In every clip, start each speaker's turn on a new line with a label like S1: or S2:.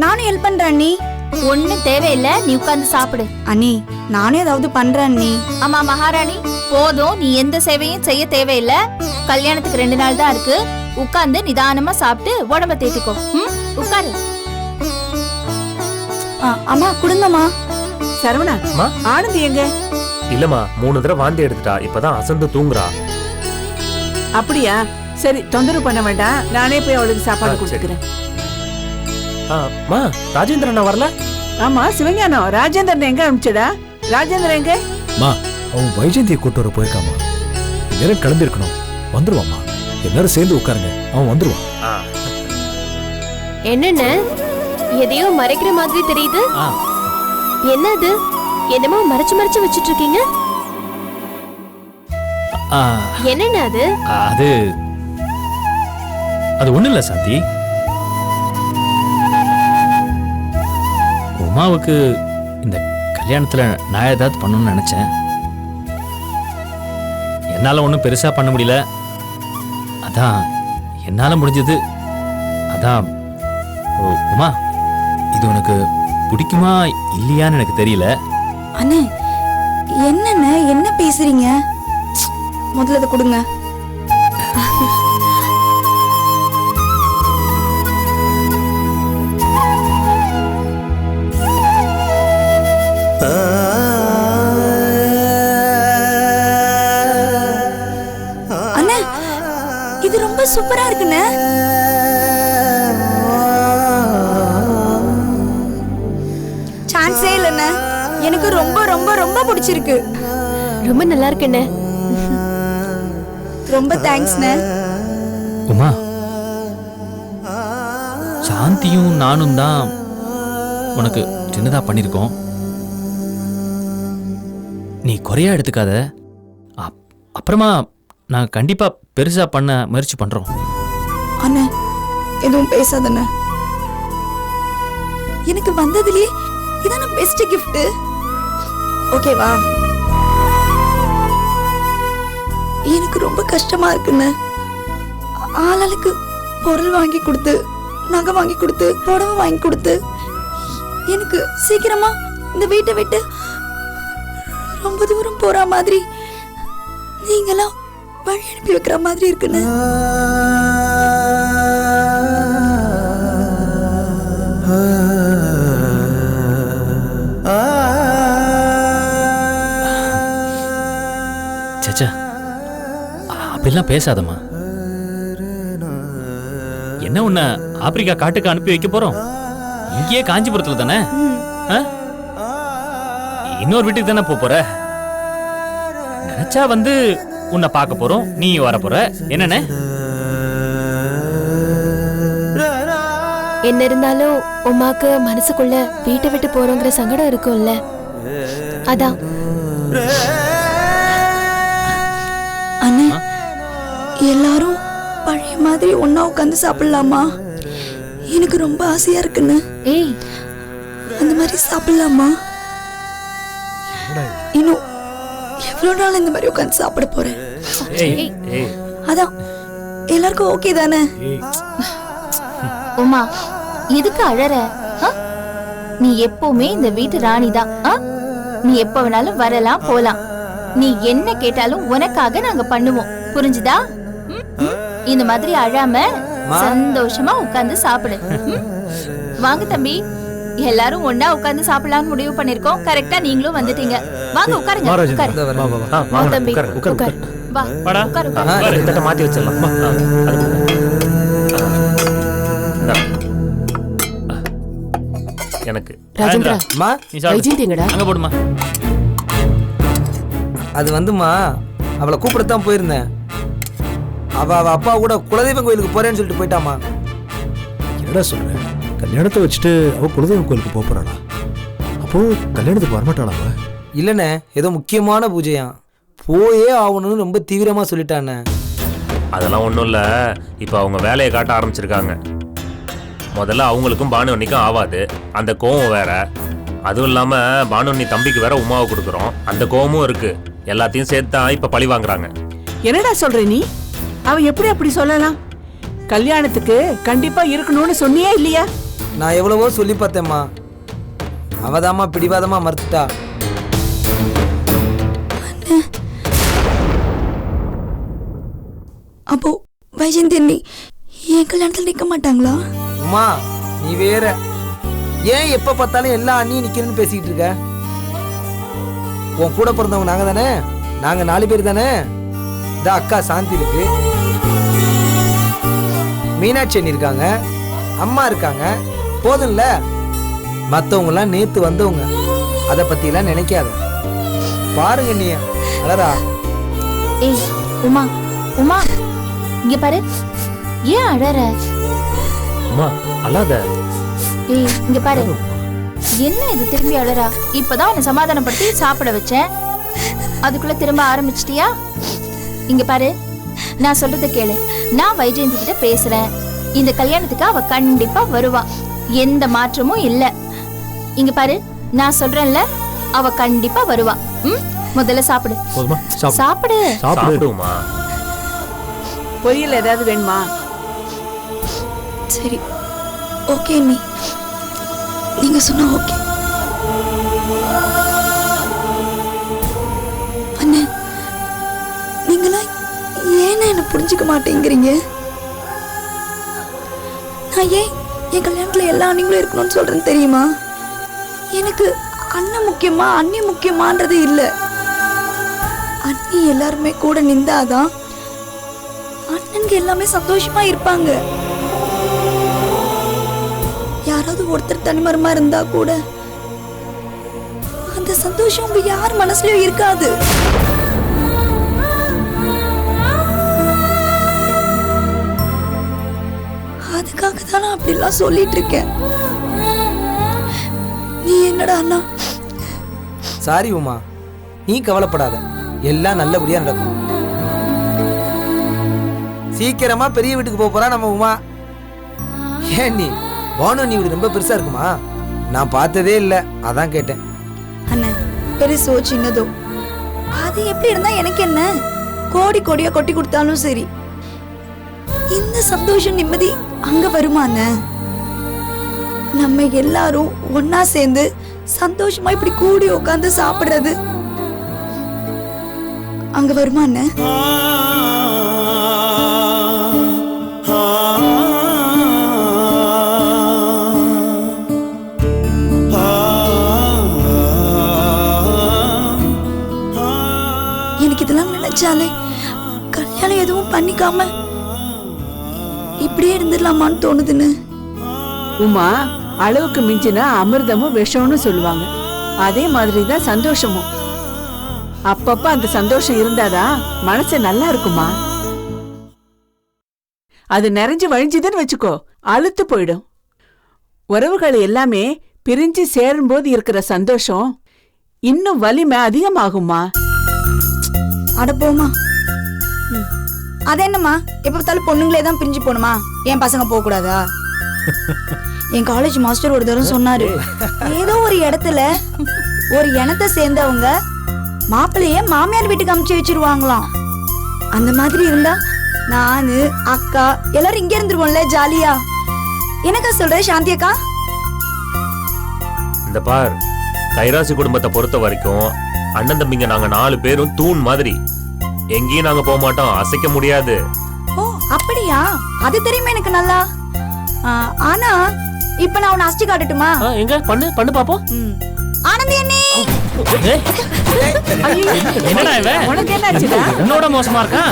S1: நானும் ஹெல்ப் பண்றேன் அண்ணி.
S2: ஒண்ணும் தேவையில்ல, நீ உட்கார்ந்து சாப்பிடு.
S1: அண்ணி நானும் ஏதாவது பண்றேன் அண்ணி.
S2: ஆமா மகாராணி, போதும், நீ எந்த சேவையும் செய்ய தேவையில்ல. கல்யாணத்துக்கு 2 நாள் தான் இருக்கு. உட்கார்ந்து நிதானமா சாப்பிட்டு உடம்ப தேத்திக்கோ. உட்காரு.
S1: அம்மா குடுங்கம்மா.
S3: சரவணா, ஆனந்தி எங்க?
S4: இல்லம்மா, 3 தடவை வாந்தி எடுத்துட்டா. இப்பதான் அசந்து தூங்குறா.
S3: அப்படியா? சரி, தொந்தரவு பண்ண வேண்டாம், நானே போய் அவளுக்கு சாப்பாடு கொடுத்துக்கிறேன்.
S4: ராஜேந்திரன் வரல?
S3: ஆமா சிவஞானம், ராஜேந்திரன் எங்க அனுப்பிச்சடா? ராஜேந்திரன் எங்க?
S5: அவன் வைஜெயந்தியை கூட்டு வர போயிருக்காமா. நேரம் கிளம்பி இருக்கணும். வந்துருவாமா. எல்லாரும் சேர்ந்து உட்காருங்க, அவன் வந்துருவான்.
S6: என்னென்ன எதையோ மறைக்கிற மாதிரி தெரியுது. என்னது? என்னமோ மறைச்சு மறைச்சு வச்சிட்டு இருக்கீங்க. என்னென்ன அது?
S5: அது ஒண்ணு இல்ல சாந்தி. உமாவுக்கு இந்த கல்யாணத்துல நான் ஏதாவது பண்ணணும்னு நினைச்சேன். என்னால ஒன்றும் பெருசா பண்ண முடியல. அதான் என்னால முடிஞ்சது. அதான் உமா, இது உனக்கு பிடிக்குமா இல்லையான்னு எனக்கு தெரியல.
S1: அண்ணே என்னண்ணே என்ன பேசுறீங்க? முதல்ல அதை கொடுங்க. அண்ணே இது ரொம்ப சூப்பரா இருக்குண்ணே. சான்ஸே இல்லைண்ணே, எனக்கு ரொம்ப ரொம்ப ரொம்ப பிடிச்சிருக்கு.
S6: ரொம்ப நல்லா இருக்குண்ணே.
S1: ரொம்ப தேங்க்ஸ்ண்ணே.
S5: உமா, சாந்தியும் நானும் தான் உனக்கு சின்னதா பண்ணிருக்கோம். நீ குறையா எடுத்துக்காத. அப்புறமா நான் கண்டிப்பா பெருசா பண்ண முயற்சி பண்றோம்.
S1: அண்ணே எதுவும் பேசாதண்ணே. எனக்கு வந்ததுலயே இதான பெஸ்ட் gift. ஓகேவா? எனக்கு ரொம்ப கஷ்டமா இருக்குன்னு ஆளுக்கு பொருள் வாங்கி கொடுத்து, நகை வாங்கி கொடுத்து, புடவை வாங்கி கொடுத்து, எனக்கு சீக்கிரமா இந்த வீட்டை விட்டு ரொம்ப தூரம் போற மாதிரி நீங்களாம் வழி அனுப்பி வைக்கிற மாதிரி இருக்குன்னு.
S5: சச்சா, அப்படிலாம் பேசாதம்மா. என்ன உன்னை ஆப்பிரிக்கா காட்டுக்கு அனுப்பி வைக்க போறோம்? இங்கேயே காஞ்சிபுரத்துல தானே. இன்னொரு வீட்டுக்கு தானே போற. நினைச்சா வந்து உன்னை பார்க்க போறோம், நீ வர போற. என்னன்னு
S6: என்ன இருந்தாலும் உமாக்கு மனசுக்குள்ள வீட்டை விட்டு போறோங்கிற சங்கடம் இருக்கும்ல, அதான்.
S1: அண்ணே எல்லாரும் பழைய மாதிரி ஒன்னா உட்காந்து சாப்பிடலாமா? எனக்கு ரொம்ப ஆசையா இருக்குன்னு.
S2: ஏய்,
S1: அந்த மாதிரி சாப்பிடலாமா? இன்னும் எவ்வளவு நாள் இந்த மாதிரி உட்காந்து சாப்பிட போறேன்? அதான் எல்லாருக்கும் ஓகே தானே?
S2: உமா எதுக்கு அழற? நீ எப்பவுமே இந்த வீட்டு ராணி தான். நீ எப்ப வேணாலும் வரலாம் போலாம். நீ என்ன கேட்டாலும் உனக்காக நாங்க பண்ணுவோம். புரிஞ்சுதா? இந்த மாதிரி அழாம சந்தோஷமா உட்கார்ந்து சாப்பிடு. வாங்க தம்பி, எல்லாரும் ஒண்ணா உட்கார்ந்து சாப்பிடலாம்னு முடிவு பண்ணிருக்கோம். கரெக்டா நீங்களும் வந்துட்டீங்க. வாங்க உட்காருங்க. வா தம்பி, உட்காரு. வா உட்காரு.
S4: மாத்தி வச்சிடலாம். எனக்கு
S7: ராஜேந்திரா, வைஜெயந்தி எங்கடா?
S5: அங்க போடுமா.
S7: அது வந்துமா, அவளை கூப்பிடத்தான் போயிருந்தேன். அவ அப்பா கூட குலதெய்வம் கோயிலுக்கு போறேன்னு சொல்லிட்டு போயிட்டாமா.
S5: என்னடா சொல்ற? கல்யாணத்தை வச்சுட்டு அவ குலதெய்வம் கோயிலுக்கு போறாளா? அப்போ கல்யாணத்துக்கு வரமாட்டாளா அவ?
S7: இல்லண்ணே, ஏதோ முக்கியமான பூஜையா, போயே ஆகணும்னு ரொம்ப தீவிரமா சொல்லிட்டானே.
S4: அதெல்லாம் ஒன்றும் இல்லை. இப்போ அவங்க வேலையை காட்ட ஆரம்பிச்சிருக்காங்க. முதல்ல அவங்களுக்கும் பானுவன்னிக்கும் ஆவாது, அந்த கோவம் வேற. அதுவும் இல்லாமல் பானுவன்னி தம்பிக்கு வேற உமாவை கொடுக்குறோம், அந்த கோவமும் இருக்கு. எல்லாத்தையும் சேர்த்து தான் இப்போ பழி வாங்குறாங்க.
S3: என்னடா சொல்ற நீ? அவன் எப்படி அப்படி சொல்லலாம்? கல்யாணத்துக்கு கண்டிப்பா இருக்கணும்னு சொன்னியே இல்லையா?
S7: நான் எவ்வளவோ சொல்லி பார்த்தேம்மா, அவதாம்மா பிடிவாதமா மறுத்துட்டா.
S1: அப்போ வைஜெயந்தி அண்ணி என் கல்யாணத்துல நிக்க மாட்டாங்களா?
S7: உமா நீ வேற, ஏன் எப்ப பார்த்தாலும் எல்லா அண்ணியும் நிக்கிறேன்னு பேசிக்கிட்டு இருக்க? உன் கூட பிறந்தவங்க நாங்க தானே, நாங்க 4 பேர் தானே. இந்த அக்கா சாந்தி இருக்கு, மீனாட்சி அண்ணி இருக்காங்க, அம்மா இருக்காங்க, போதும்ல. மத்தவங்க எல்லாம் நேத்து வந்தவங்க, அத பத்தி எல்லாம் நினைக்காத. பாருங்க நீ அலரா.
S2: ஏய் உமா, உமா இங்க பாரு, ஏன் அழற?
S4: அம்மா அல்லாத.
S2: ஏய் இங்க பாரு, என்ன இது திரும்பி அழறா? இப்பதான் உன்னை சமாதானப்படுத்தி சாப்பிட வச்சேன், அதுக்குள்ள திரும்ப ஆரம்பிச்சிட்டியா? இங்க பாரு, நான் சொல்றத கேளு. நான் வைஜெயந்தி கிட்ட பேசுறேன், இந்த கல்யாணத்துக்கு அவ கண்டிப்பா வருவா, எந்த மாற்றமும் இல்ல. இங்க பாரு, நான் சொல்றேன்ல, அவ கண்டிப்பா வருவா. முதல்ல சாப்பிடு.
S5: போதுமா?
S2: சாப்பிடு.
S4: சாப்பிடுமா?
S3: பொரியல் ஏதாவது வேணுமா?
S1: சரி ஓகே அண்ணி, நீங்க சொன்னா ஓகே. அண்ணே, நீங்களா ஏன்னா என்ன புரிஞ்சுக்க மாட்டேங்கிறீங்க? நான் ஏன் என் கல்யாணத்துல எல்லா அண்ணிங்களும் இருக்கணும்னு சொல்றேன்னு தெரியுமா? எனக்கு அண்ணன் முக்கியமா அண்ணி முக்கியமான்றது இல்ல. அண்ணி எல்லாருமே கூட நின்றாதான் அண்ணனுக்கு எல்லாமே சந்தோஷமா இருப்பாங்க. யாராவது ஒருத்தர் தனிமரமா இருந்தா கூட அந்த சந்தோஷம் உங்க யார் மனசுலயும் இருக்காது. அதுக்காக தான் நான் அப்படிலாம் சொல்லிட்டு இருக்கேன். நீ என்னடா அண்ணா?
S7: சாரி உமா, நீ கவலைப்படாத, எல்லாம் நல்லபடியா நடக்கும். சீக்கிரமா பெரிய வீட்டுக்கு போறா நம்ம உமா. ஏன் நீ பானு நீ வீடு ரொம்ப பெருசா இருக்குமா? நான் பார்த்ததே இல்ல, அதான் கேட்டேன்.
S1: அண்ணன் பெருசோ சின்னதோ அது எப்படி இருந்தா எனக்கு என்ன? கோடி கோடியா கொட்டி கொடுத்தாலும் சரி, இந்த சந்தோஷம் நிம்மதி அங்க வருமா அண்ணன்? நம்ம எல்லாரும் ஒன்னா சேர்ந்து சந்தோஷமா இப்படி கூடி உட்கார்ந்து சாப்பிடுறது அங்க வருமா அண்ணன்? எனக்கு இதெல்லாம் நினைச்சாலே கல்யாணம் எதுவும் பண்ணிக்காம இப்படியே இருந்துடலாமான்னு தோணுதுன்னு.
S3: உமா, அளவுக்கு மிஞ்சினா அமிர்தமும் விஷம்னு சொல்லுவாங்க. அதே மாதிரிதான் சந்தோஷமும். அப்பப்ப அந்த சந்தோஷம் இருந்தாதான் மனசு நல்லா இருக்குமா. அது நிறைஞ்சு வழிஞ்சுதுன்னு வச்சுக்கோ, அழுத்து போயிடும். உறவுகள் எல்லாமே பிரிஞ்சு சேரும்போது இருக்கிற சந்தோஷம் இன்னும் வலிமை அதிகமாகுமா.
S1: அட போமா, அது என்னம்மா எப்ப பார்த்தாலும் பொண்ணுங்களே தான் பிரிஞ்சு போகணுமா? என் பசங்க போக கூடாதா? என் காலேஜ் மாஸ்டர் ஒரு தடவை சொன்னாரு, ஏதோ ஒரு இடத்துல ஒரு இனத்தை சேர்ந்தவங்க மாப்பிள்ளைய மாமியார் வீட்டுக்கு அமுச்சு வச்சிருவாங்களாம். அந்த மாதிரி இருந்தா நானு அக்கா எல்லாரும் இங்க இருந்துருவோம்ல ஜாலியா. எனக்கா சொல்ற சாந்தி அக்கா?
S4: இந்த பார், கைராசி குடும்பத்தை பொறுத்த வரைக்கும் அண்ணன் தம்பிங்க நாங்க 4 பேரும் தூண் மாதிரி. எங்கேயும் நாங்க போக மாட்டோம், அசைக்க முடியாது.
S1: ஓ அப்படியா? அது தெரியுமா எனக்கு நல்லா. ஆனா இப்ப நான் உன்னை அஸ்டி காட்டட்டுமா?
S4: எங்க பண்ணு பண்ணு பாப்போம்.
S1: ஆனந்தி அண்ணி,
S4: என்னடா இவன்?
S3: உனக்கு என்னாச்சுடா?
S4: உன்னோட மோசமா இருக்கா?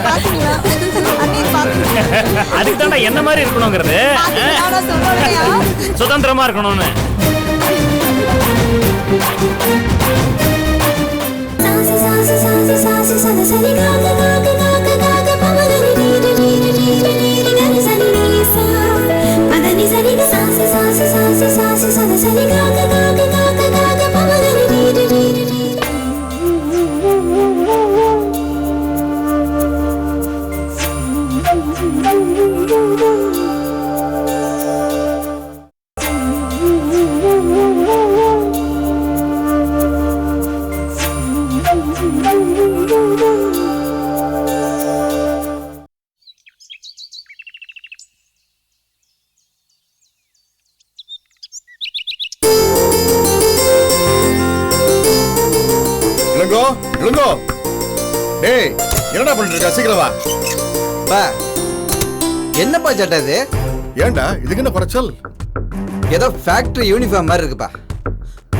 S1: பாத்தீங்களா அண்ணி? பாத்தீங்களா?
S4: அதுக்கு தான்டா என்ன மாதிரி இருக்கணுங்கிறது,
S1: நான் சொல்றேன்யா,
S4: சுதந்திரமா இருக்கணும்னு.
S8: எழுங்கோ எழுங்கோ. டேய் என்னடா பண்ணிட்டு இருக்க? சீக்கிரம் வா.
S7: பா என்னப்பா சட்டை இது?
S8: ஏன்டா இதுக்கு என்ன குறைச்சல்?
S7: ஏதோ ஃபேக்டரி யூனிஃபார்ம் மாதிரி இருக்குப்பா.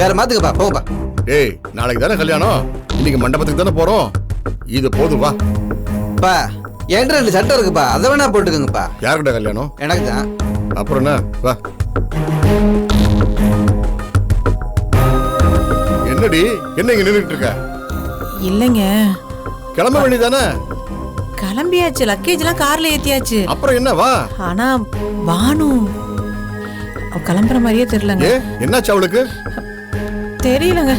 S7: வேற மாத்துக்கப்பா, போங்கப்பா.
S8: டேய் நாளைக்கு தானே கல்யாணம், இன்னைக்கு மண்டபத்துக்கு தானே போறோம். இது போதும் வா.
S7: பா என்கிட்ட 2 சட்டை இருக்குப்பா, அதை வேணா போட்டுக்கோங்கப்பா.
S8: யாருக்கிட்ட கல்யாணம்?
S7: எனக்கு தான்.
S8: அப்புறம் என்ன? வா. என்னடி என்ன இங்க நின்றுட்டு இருக்க?
S9: இல்லைங்க,
S8: கிளம்ப வேண்டியதானே?
S9: கிளம்பியாச்சு. லக்கேஜ்லாம் கார்ல ஏத்தியாச்சு.
S8: அப்புறம் என்ன? வா.
S9: ஆனா பானு அவ கிளம்புற மாதிரியே தெரியலங்க.
S8: ஏ என்னாச்சு அவளுக்கு?
S9: தெரியலங்க.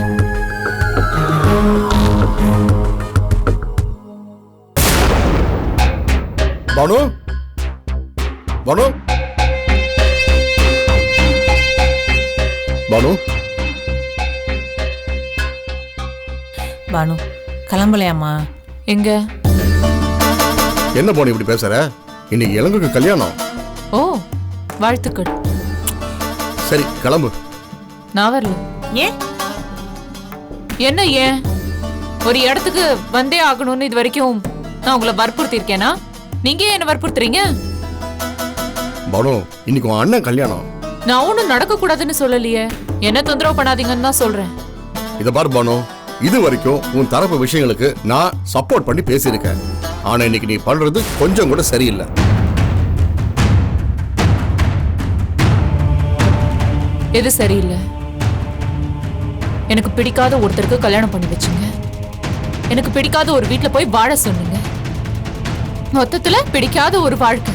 S8: பானு பானு பானு
S9: பானு கிளம்பலையாமா? எங்க?
S8: என்ன பானு இப்படி பேசுற? இன்னைக்கு இளங்குக்கு கல்யாணம்.
S9: ஓ வாழ்த்துக்கள்.
S8: சரி கிளம்பு.
S9: நான் வரல. ஏன்? என்ன ஏன்? ஒரு இடத்துக்கு வந்தே ஆகணும்னு இது வரைக்கும் நான் உங்களை வற்புறுத்தி இருக்கேனா? நீங்க என்ன வற்புறுத்துறீங்க?
S8: பானு இன்னைக்கு உன் அண்ணன் கல்யாணம்.
S9: நான் ஒன்னும் நடக்க கூடாதுன்னு சொல்லலையே. என்ன தொந்தரவு பண்ணாதீங்கன்னு தான் சொல்றேன்.
S8: இத பாரு பானு, இது வரைக்கும் உன் தரப்பு விஷயங்களுக்கு நான் சப்போர்ட் பண்ணி பேசியிருக்கேன். ஆனா இன்னைக்கு நீ பண்றது கொஞ்சம் கூட சரியில்லை.
S9: எது சரியில்லை? எனக்கு பிடிக்காத ஒருத்தருக்கு கல்யாணம் பண்ணி வச்சுங்க. எனக்கு பிடிக்காத ஒரு வீட்டுல போய் வாழ சொன்னீங்க. மொத்தத்துல பிடிக்காத ஒரு வாழ்க்கை.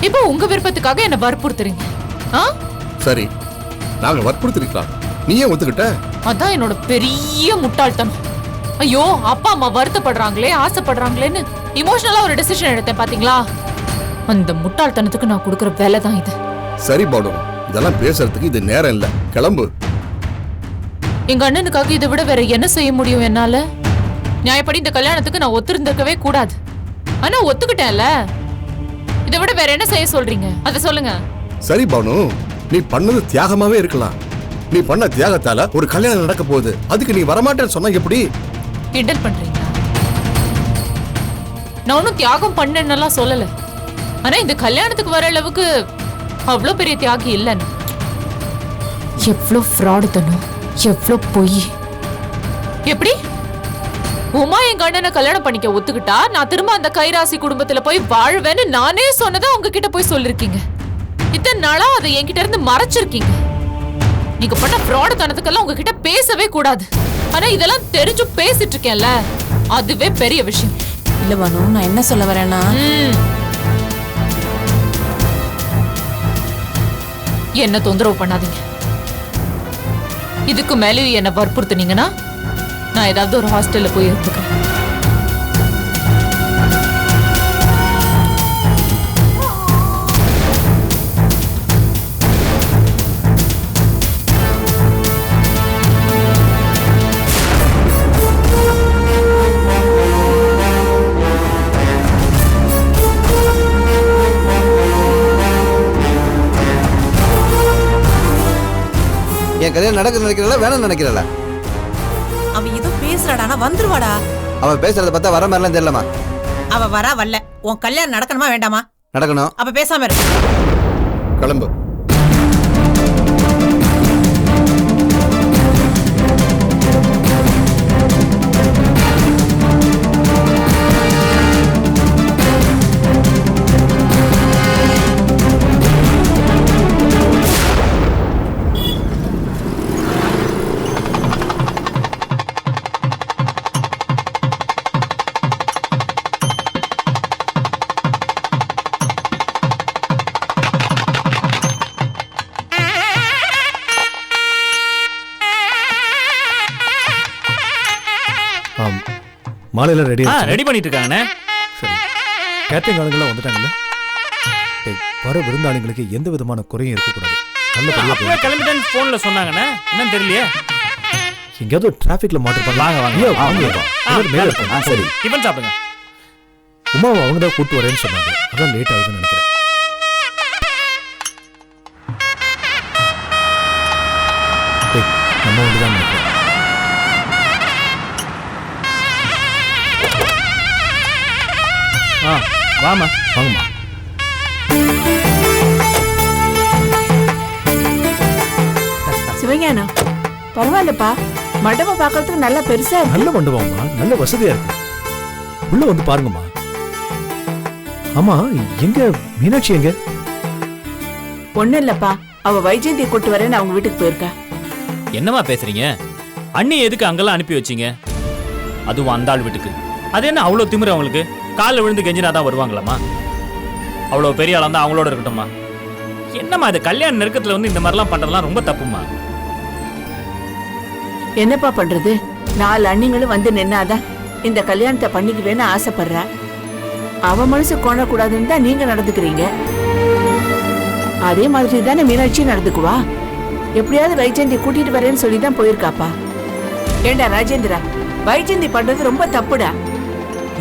S9: இப்போ உங்க விருப்பத்துக்காக என்ன வற்புறுத்துறீங்க.
S8: சரி நாங்க வற்புறுத்திருக்கலாம், நீ ஏன் ஒத்துக்கிட்ட?
S9: அதான் என்னோட பெரிய முட்டாள்தனம். ஐயோ அப்பா அம்மா வருத்தப்படுறாங்களே, ஆசைப்படுறாங்களேன்னு இமோஷனலா ஒரு டிசிஷன் எடுத்தேன் பாத்தீங்களா? அந்த முட்டாள்தனத்துக்கு நான் கொடுக்கற வேலை தான் இது.
S8: சரி பானு, இதெல்லாம் பேசுறதுக்கு இது நேரம் இல்ல. கிளம்பு.
S9: எங்க அண்ணனுக்காக இதை விட வேற என்ன செய்ய முடியும் என்னால? நியாயப்படி இந்த கல்யாணத்துக்கு நான் ஒத்துருந்திருக்கவே கூடாது. ஆனா ஒத்துக்கிட்டேன்ல. இதை விட வேற என்ன செய்ய சொல்றீங்க? அத சொல்லுங்க.
S8: சரி பானு, நீ பண்ணது தியாகமாவே இருக்கலாம். நீ பண்ண தியாகத்தால ஒரு கல்யாணம் நடக்க போகுது, அதுக்கு நீ வரமாட்டேன்னு சொன்னா எப்படி?
S9: கிண்டல் பண்றீங்களா? நான் ஒன்னும் தியாகம் பண்ணேன்னெல்லாம் சொல்லல. ஆனா இந்த கல்யாணத்துக்கு வர அளவுக்கு அவ்வளோ பெரிய தியாகி இல்லைன்னு. எவ்வளோ ஃப்ராடு தனம், எவ்வளோ பொய். எப்படி உமா எங்க அண்ணனை கல்யாணம் பண்ணிக்க ஒத்துக்கிட்டா நான் திரும்ப அந்த கைராசி குடும்பத்துல போய் வாழ்வேன்னு நானே சொன்னதை உங்ககிட்ட போய் சொல்லிருக்கீங்க. இத்தனை நாளா அதை என்கிட்ட இருந்து மறைச்சிருக்கீங்க. நீங்க பண்ண ஃப்ராடு தனத்துக்கெல்லாம் உங்ககிட்ட பேசவே கூடாது. ஆனா இதெல்லாம் தெரிஞ்சு பேசிட்டு இருக்கேன்ல, அதுவே பெரிய விஷயம்.
S6: இல்ல பானு, நான் என்ன சொல்ல வரேன்னா,
S9: என்ன தொந்தரவு பண்ணாதீங்க. இதுக்கு மேலேயும் என்ன வற்புறுத்துனீங்கன்னா நான் ஏதாவது ஒரு ஹாஸ்டல்ல போய் இருந்துக்கிறேன்.
S7: என் கல்யாணம் நடக்குது நினைக்கிறல, வேணாம் நினைக்கிறல.
S10: அவ ஏதோ பேசுறாடா, வந்துருவாடா.
S7: அவ பேசுறத பார்த்தா வர மாதிரிலாம் தெரியலமா.
S10: அவ வரா வரல, உன் கல்யாணம் நடக்கணுமா வேண்டாமா?
S7: நடக்கணும்.
S10: அப்ப பேசாம இரு.
S8: கிளம்பு.
S5: மாலையில ரெடி
S11: ரெடி பண்ணிட்டு இருக்காங்கண்ணே.
S5: சரி, கேட்டரிங் ஆளுங்களாம் வந்துட்டாங்கல்ல? வர விருந்தாளிங்களுக்கு எந்த விதமான குறையும் இருக்கக்கூடாது.
S11: நல்லபடியா கிளம்பிட்டேன்னு போன்ல சொன்னாங்கண்ணே. என்னன்னு தெரியலையே.
S5: எங்கேயாவது டிராபிக்ல மாட்டிருப்பாங்க.
S11: சரி, டிஃபன் சாப்பிடுங்க.
S5: உமாவை அவங்க தான் கூட்டு வரேன்னு சொன்னாங்க, அதான் லேட் ஆகுதுன்னு நினைக்கிறேன். நம்ம ஒன்று தான் நினைக்கிறேன்.
S11: வாமா.
S5: வாங்கம்மா.
S3: சிவஞானம் பரவாயில்லப்பா, மண்டபம் பார்க்கறதுக்கு நல்லா பெருசா இருக்கு.
S5: நல்ல மண்டபம்மா, நல்ல வசதியா இருக்கு. உள்ள வந்து பாருங்கம்மா. ஆமா, எங்க மீனாட்சி எங்க?
S3: ஒண்ணும் இல்லப்பா, அவ வைஜெயந்தி கூட்டு வரேன்னு அவங்க வீட்டுக்கு போயிருக்கா.
S11: என்னம்மா பேசுறீங்க? அண்ணி எதுக்கு அங்கெல்லாம் அனுப்பி வச்சீங்க? அதுவும் அந்த ஆள் வீட்டுக்கு. அது என்ன அவ்வளோ திமிரு அவங்களுக்கு? காலில் விழுந்து கெஞ்சினா தான் வருவாங்களாம்மா? அவ்வளோ பெரிய ஆளாக இருந்தால் அவங்களோட இருக்கட்டும்மா. என்னம்மா இது கல்யாண நெருக்கத்தில் வந்து இந்த மாதிரிலாம் பண்ணுறதுலாம் ரொம்ப தப்புமா.
S3: என்னப்பா பண்றது, 4 அண்ணிங்களும் வந்து நின்னாதான் இந்த கல்யாணத்தை பண்ணிக்குவேன்னு ஆசைப்படுறா. அவ மனசு கோணக்கூடாதுன்னு தான் நீங்க நடந்துக்கிறீங்க. அதே மாதிரி தானே மீனாட்சி நடந்துக்குவா. எப்படியாவது வைஜெயந்தி கூட்டிட்டு வரேன்னு சொல்லி தான் போயிருக்காப்பா. ஏண்டா ராஜேந்திரா, வைஜெயந்தி பண்றது ரொம்ப தப்புடா.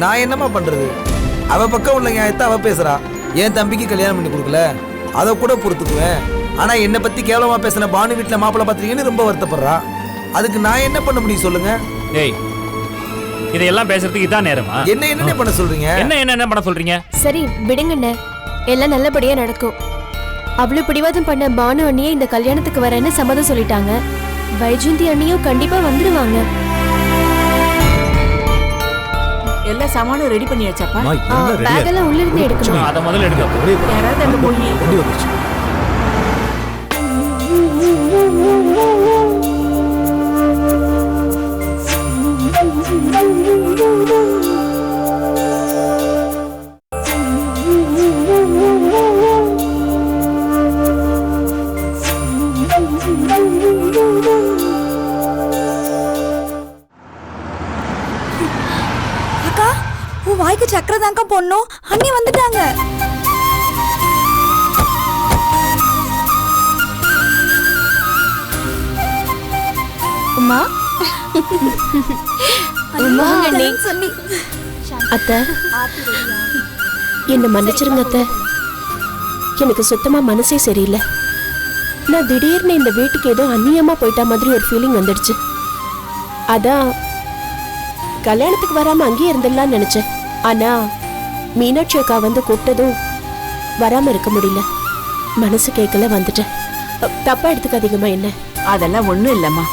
S7: நான் என்னம்மா பண்றது? அவ பக்கம் உள்ள நியாயத்தை அவ பேசுறா. என் தம்பிக்கு கல்யாணம் பண்ணி கொடுக்கல, அதை கூட பொறுத்துக்குவேன். ஆனா என்னை பத்தி கேவலமா பேசின பானு வீட்டுல மாப்பிள்ளை பாத்திரீங்கன்னு ரொம்ப வருத்தப்படுறா. அதுக்கு நான் என்ன பண்ண முடியும் சொல்லுங்க?
S11: டேய், இதையெல்லாம் பேசுறதுக்கு இதான் நேரமா?
S7: என்ன பண்ண சொல்றீங்க?
S11: என்ன பண்ண சொல்றீங்க?
S6: சரி விடுங்கண்ணே, எல்லாம் நல்லபடியா நடக்கும். அவ்வளவு பிடிவாதம் பண்ண பானு அண்ணியே இந்த கல்யாணத்துக்கு வரேன்னு சம்மதம் சொல்லிட்டாங்க. வைஜெயந்தி அண்ணியும் கண்டிப்பா வந்துடுவாங்க.
S3: எல்லா சாமானும் ரெடி பண்ணியாச்சாப்பா?
S6: பேக் எல்லாம் உள்ள இருந்து எடுக்கணும்.
S11: அதை முதல்ல எடுக்க.
S3: யாராவது அங்க போய்
S5: வண்டி வந்துருச்சு.
S1: அக்கா, உன் வாய்க்கு சக்கரை தாங்க பொண்ணும். அண்ணி வந்துட்டாங்க.
S6: உமா
S1: வாங்கண்ணே. சொல்லி
S6: அத்தை, என்ன மன்னிச்சிருங்க அத்தை. எனக்கு சுத்தமா மனசே சரியில்லை. நான் திடீர்னு இந்த வீட்டுக்கு ஏதோ அந்நியமா போயிட்ட மாதிரி ஒரு ஃபீலிங் வந்துடுச்சு. அதான் கல்யாணத்துக்கு வராம அங்கேயே இருந்துடலாம்னு நினைச்சேன். ஆனா மீனாட்சி அக்கா வந்து கூப்பிட்டதும் வராம இருக்க முடியல. மனசு கேட்கல, வந்துட்டேன். தப்பா எடுத்துக்காதீங்கம்மா என்ன.
S3: அதெல்லாம் ஒண்ணும் இல்லம்மா.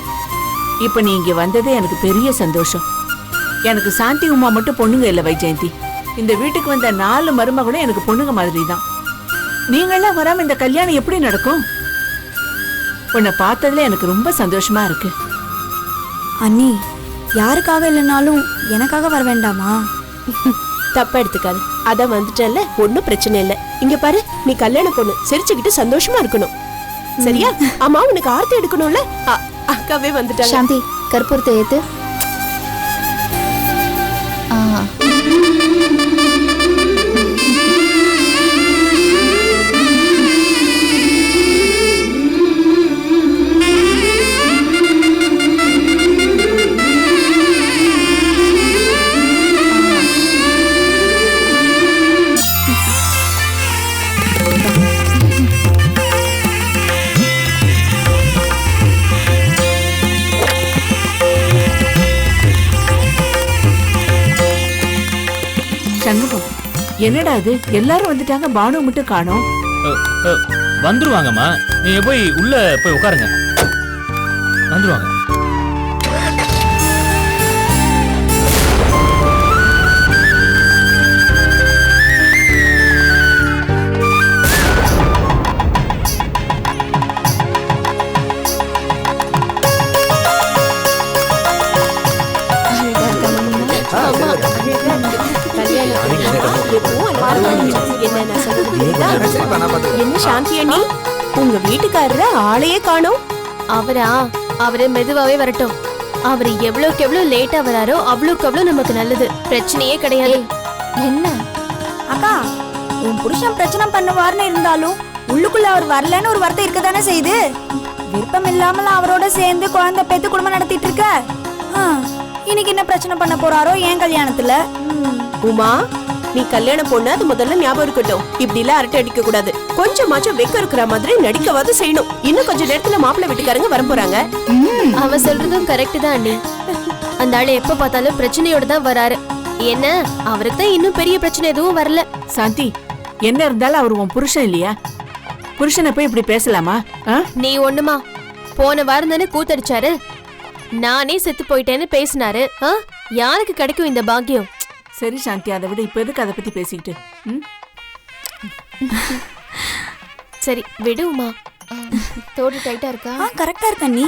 S3: இப்ப நீ இங்க வந்ததே எனக்கு பெரிய சந்தோஷம். எனக்கு சாந்தி உமா மட்டும் பொண்ணுங்க இல்ல வைஜெயந்தி. இந்த வீட்டுக்கு வந்த 4 மருமகளும் எனக்கு பொண்ணுங்க மாதிரி தான். நீங்கெல்லாம் வராம இந்த கல்யாணம் எப்படி நடக்கும்? உன்னை பார்த்ததுல எனக்கு ரொம்ப சந்தோஷமா இருக்கு.
S1: அண்ணி, யாருக்காக இல்லைனாலும் எனக்காக வர வேண்டாமா?
S6: தப்பா எடுத்துக்காது. அதான் வந்துட்டல, ஒன்னும் பிரச்சனை இல்ல. இங்க பாரு, நீ கல்யாண பொண்ணு, சிரிச்சுக்கிட்டு சந்தோஷமா இருக்கணும். சரியா? ஆமா, உனக்கு ஆர்த்தி எடுக்கணும்ல. அக்காவே வந்துட்டாங்க.
S2: சாந்தி, கற்பூரத்தை ஏத்து.
S3: சண்முகம், என்னடா அது, எல்லாரும் வந்துட்டாங்க, பானு மட்டும் காணோம்.
S11: வந்துருவாங்கம்மா, நீங்க போய் உள்ள போய் உட்காருங்க. வந்துருவாங்க.
S6: என்ன சாந்தி அண்ணி, உங்க வீட்டுக்காரர ஆளையே காணோம்.
S2: அவரு மெதுவாவே வரட்டும். அவரு எவ்வளவுக்கு எவ்வளவு லேட்டா வராரோ அவ்வளவுக்கு அவ்வளவு நமக்கு நல்லது. பிரச்சனையே கிடையாது. என்ன
S1: அக்கா, உன் புருஷன் பிரச்சனை பண்ணுவார்னு இருந்தாலும் உள்ளுக்குள்ள அவர் வரலன்னு ஒரு வார்த்தை இருக்கதானே செய்யுது. விருப்பம் இல்லாமல் அவரோட சேர்ந்து குழந்தை பெத்து குடும்பம் நடத்திட்டு இருக்க. இன்னைக்கு என்ன பிரச்சனை பண்ண போறாரோ என் கல்யாணத்துல?
S6: உமா, நீ கல்யாணம் பொண்ணு, அது முதல்ல ஞாபகம் இருக்கட்டும். இப்படி எல்லாம் அரட்டை அடிக்க கூடாது. கொஞ்சமாச்சும் வெக்க இருக்கிற மாதிரி நடிக்கவாது செய்யணும். இன்னும் கொஞ்ச நேரத்துல மாப்பிள்ளை வீட்டுக்காரங்க வர போறாங்க.
S2: அவ சொல்றதும் கரெக்ட் தான் அண்ணி. அந்த ஆளு எப்ப பார்த்தாலும் பிரச்சனையோட தான் வராரு.
S6: என்ன அவருக்கு தான் இன்னும் பெரிய பிரச்சனை எதுவும் வரல.
S3: சாந்தி, என்ன இருந்தாலும் அவர் உன் புருஷன் இல்லையா? புருஷனை போய் இப்படி பேசலாமா?
S6: நீ ஒண்ணுமா, போன வாரம் தானே கூத்தடிச்சாரு, நானே செத்து போயிட்டேன்னு பேசினாரு. யாருக்கு கிடைக்கும் இந்த பாக்கியம்?
S3: சரி சாந்தி, அதை விட இப்ப எதுக்கு அதை பத்தி பேசிக்கிட்டு?
S6: சரி விடுமா. தோடு டைட்டா இருக்கா?
S1: கரெக்டா இருக்க நீ.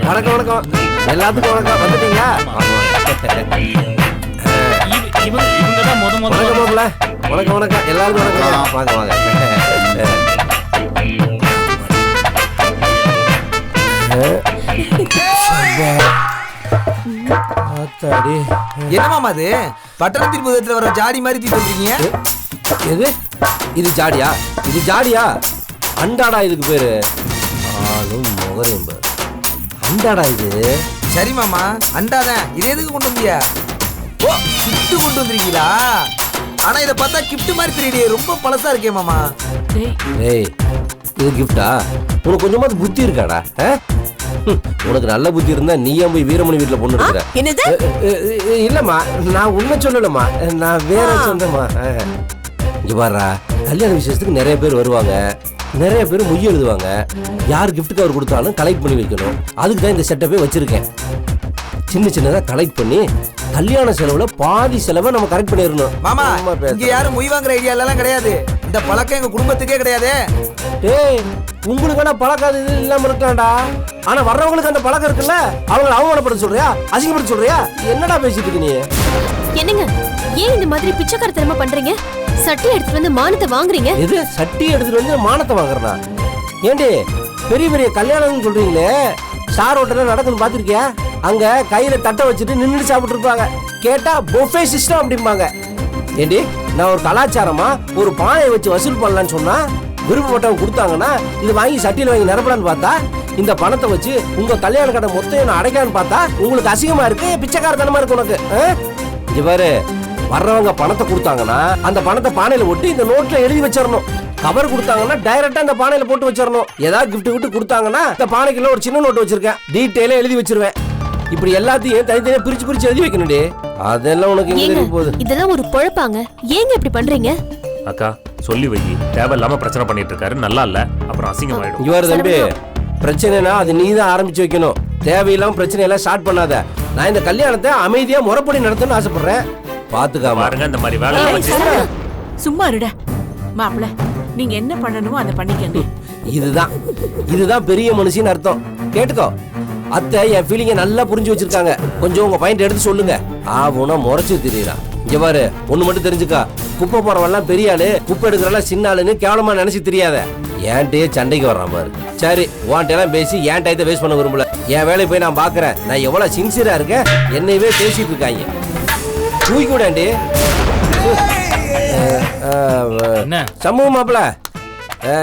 S12: வணக்கம் வணக்கம் எல்லாத்துக்கும் வணக்கம். வந்துட்டீங்களா? வணக்கம் மாப்பிள்ள. வணக்கம் வணக்கம் எல்லாருக்கும் வணக்கம். வாங்க வாங்க.
S7: என்னமாமா அது பட்டணத்தின் புதத்துல வர ஜாடி மாதிரி தூக்கி வந்திருக்கீங்க?
S12: எது இது ஜாடியா? இது ஜாடியா? அண்டாடா இதுக்கு பேரு. ஆளும் முகரையும் பாரு. அண்டாடா இது.
S7: சரி மாமா, அண்டாதான். இது எதுக்கு கொண்டு வந்தியா? ஓ, கிஃப்ட் கொண்டு வந்திருக்கீங்களா? ஆனா இதை பார்த்தா கிஃப்ட் மாதிரி தெரியலையே, ரொம்ப பழசா இருக்கே மாமா.
S12: ஏய், இது கிஃப்டா? உனக்கு கொஞ்சமாவது புத்தி இருக்காடா? உனக்கு நல்ல புத்தி இருந்தா நீ ஏன் போய் வீரமணி வீட்டுல பொண்ணு எடுக்கிற?
S6: என்னது?
S12: இல்லம்மா, நான் உண்மை சொல்லலம்மா, நான் வேற சொன்னேம்மா. இங்க பாருடா, கல்யாண விசேஷத்துக்கு நிறைய பேர் வருவாங்க, நிறைய பேர் மொய் எழுதுவாங்க. யார் கிஃப்ட் கவர் கொடுத்தாலும் கலெக்ட் பண்ணி வைக்கணும். அதுக்கு தான் இந்த செட்டப்பே வச்சிருக்கேன். சின்ன சின்னதா கலெக்ட் பண்ணி கல்யாண செலவுல பாதி செலவை நம்ம கரெக்ட் பண்ணிடணும்.
S7: மாமா, இங்க யாரும் மொய் வாங்குற ஐடியா எல்லாம் கிடையாது. இந்த பழக்கம் எங்க குடும்பத்துக்கே கிடையாது.
S12: ஏய், உங்களுக்கு வேணா பழக்கம் இது இல்லாம இருக்கலாம்டா, ஆனா வர்றவங்களுக்கு அந்த பழக்கம் இருக்குல்ல, அவங்களை அவமானப்படுத்த சொல்றியா, அசிங்கப்படுத்த சொல்றியா? என்னடா பேசிட்டு இருக்க நீ?
S6: என்னங்க, ஏன் இந்த மாதிரி பிச்சைக்காரத்தனமா பண்றீங்க? சட்டி எடுத்துட்டு வந்து மானத்தை வாங்குறீங்க.
S12: எது சட்டி எடுத்துட்டு வந்து மானத்தை வாங்குறனா? ஏண்டி பெரிய பெரிய கல்யாணம்னு சொல்றீங்களே, ஸ்டார் ஹோட்டல்ல நடக்குன்னு பாத்திருக்கியா? அங்க கையில தட்டை வச்சுட்டு நின்று சாப்பிட்டு இருப்பாங்க. கேட்டா பொஃபே சிஸ்டம் அப்படிம்பாங்க. ஏண்டி, நான் ஒரு கலாச்சாரமா ஒரு பானையை வச்சு வசூல் பண்ணலான்னு சொன்னா விருப்பப்பட்டவங்க கொடுத்தாங்கன்னா இது வாங்கி சட்டியில் வாங்கி நிரப்பலான்னு பார்த்தா இந்த பணத்தை வச்சு உங்க கல்யாண கடை மொத்தம் நான் அடைக்கலான்னு பார்த்தா உங்களுக்கு அசிங்கமா இருக்கு, பிச்சைக்காரத்தனமா இருக்கு உனக்கு. இங்க பாரு, வர்றவங்க பணத்தை கொடுத்தாங்கன்னா அந்த பணத்தை பானையில ஒட்டி இந்த நோட்ல எழுதி வச்சிடணும். கவர் கொடுத்தாங்கன்னா டைரக்டா இந்த பானையில போட்டு வச்சிடணும். ஏதாவது கிஃப்ட் விட்டு கொடுத்தாங்கன்னா இந்த பானைக்குள்ள ஒரு சின்ன நோட்டு வச்சிருக்கேன், டீட்டெயிலா எழுதி வச்சிருவேன். இப்படி எல்லாத்தையும் தனித்தனியா பிரிச்சு பிரிச்சு எழுதி வைக்கணும்டி. அதெல்லாம் உனக்கு இங்க தெரிய போகுது.
S6: இதெல்லாம் ஒரு பொழப்பாங்க? ஏங்க இப்படி பண்றீங்க?
S4: அக்கா சொல்லி வை, தேவையில்லாம பிரச்சனை பண்ணிட்டு இருக்காரு, நல்லா இல்ல, அப்புறம் அசிங்கமாயிடும்.
S12: இவர் தம்பி, பிரச்சனைனா அது நீ தான் ஆரம்பிச்சு வைக்கணும். தேவையில்லாம பிரச்சனை எல்லாம் ஸ்டார்ட் பண்ணாத. நான் இந்த கல்யாணத்தை அமைதியா முறைப்படி நடத்தணும்னு ஆசைப்படுறேன். பாத்துக்காம
S4: பாருங்க, இந்த மாதிரி வேலை
S3: சும்மா இருடா. மாப்பிள்ள, நீங்க என்ன பண்ணணுமோ அதை பண்ணிக்கங்க.
S12: இதுதான் பெரிய மனுஷின்னு அர்த்தம். கேட்டுக்கோ, அத்தை என் ஃபீலிங்க நல்லா புரிஞ்சு வச்சிருக்காங்க. கொஞ்சம் உங்க பாயிண்ட் எடுத்து சொல்லுங்க. ஆவுனா முறைச்சு தெரியுறா. இங்க பாரு, ஒண்ணு மட்டும் தெரிஞ்சுக்கா, குப்பை போறவெல்லாம் பெரிய ஆளு, குப்பை எடுக்கிறலாம் சின்ன ஆளுன்னு கேவலமா நினைச்சு தெரியாத. ஏன்ட்டே சண்டைக்கு வர்றான் பாரு. சரி, வாண்டெல்லாம் பேசி ஏன் டயத்தை வேஸ்ட் பண்ண விரும்பல. என் வேலையை போய் நான் பாக்குறேன். நான் எவ்வளவு சின்சியரா இருக்கேன், என்னையவே பேசிட்டு இருக்காங்க. தூக்கி விடாண்டி சமூக மாப்பிள.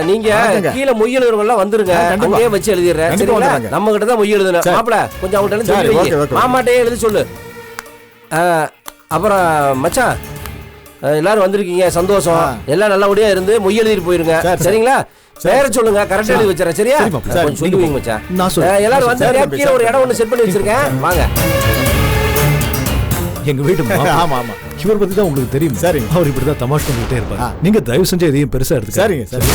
S12: நீங்க கீழே மொய் எழுதுறவங்க வந்துருங்க, அங்கேயே வச்சு எழுதிடுறேன். சரிங்களா? நம்ம கிட்ட தான் மொய் எழுதணும். மாப்பிள கொஞ்சம் அவங்கள்ட்ட மாமாட்டே எழுதி சொல்லு. அப்புறம் மச்சான், எல்லாரும் வந்திருக்கீங்க, சந்தோஷம். எல்லாம் நல்லபடியா இருந்து மொய் எழுதிட்டு போயிருங்க. சரிங்களா? பேர சொல்லுங்க, கரெக்டா எழுதி வச்சிடறேன். சரியா? கொஞ்சம் சொல்லுவீங்க மச்சான். எல்லாரும் வந்து கீழே ஒரு இடம் ஒண்ணு செட் பண்ணி வச்சிருக்கேன், வாங்க.
S5: எங்க வீட்டு ஆமா ஆமா இவர் பத்தி தான் உங்களுக்கு தெரியும். சரி, அவர் இப்படிதான் தமாஷ் பண்ணிட்டே இருப்பாரு. நீங்க தயவு செஞ்சு எதையும் பெருசா எடுத்துக்க. சரிங்க சரி.